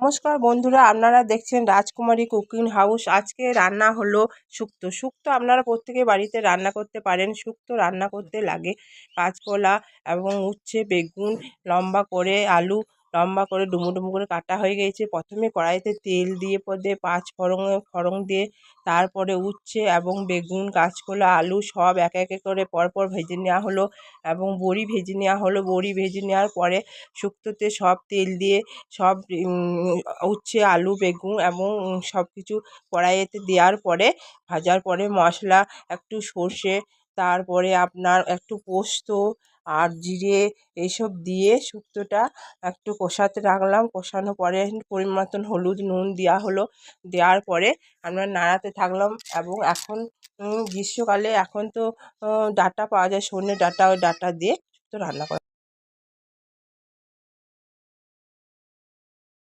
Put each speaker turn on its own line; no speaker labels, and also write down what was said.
নমস্কার বন্ধুরা, আপনারা দেখছেন রাজকুমারী কুকিং হাউস। আজকে রান্না হলো শুক্তো। শুক্তো আপনারা প্রত্যেকে বাড়িতে রান্না করতে পারেন। শুক্তো রান্না করতে লাগে কাঁচকলা এবং উচ্ছে, বেগুন, লম্বা করে আলু, লম্বা করে ডুমো ডুমো করে কাটা হয়ে গেছে। প্রথমে কড়াইতে তেল দিয়ে পদে পাঁচ ফোড়ন দিয়ে তারপরে উচ্ছে এবং বেগুন, কাঁচকলা, আলু সব একে একে করে পরপর ভেজে নেওয়া হলো এবং বড়ি ভেজে নেওয়া হলো। বড়ি ভেজে নেওয়ার পরে শুক্তোতে সব তেল দিয়ে সব উচ্ছে, আলু, বেগুন এবং সব কিছু কড়াইতে দেওয়ার পরে ভাজার পরে মশলা একটু সর্ষে, তারপরে আপনার একটু পোস্ত আর জিরে এইসব দিয়ে শুক্তোটা একটু কষাতে রাখলাম। কষানোর পরে পরিমাণ মতন হলুদ নুন দেওয়া হলো। দেওয়ার পরে আমরা নাড়াতে থাকলাম এবং এখন গ্রীষ্মকালে এখন তো ডাঁটা পাওয়া যায়, সজনে ডাঁটা, ওই ডাঁটা দিয়ে শুক্তো রান্না করা।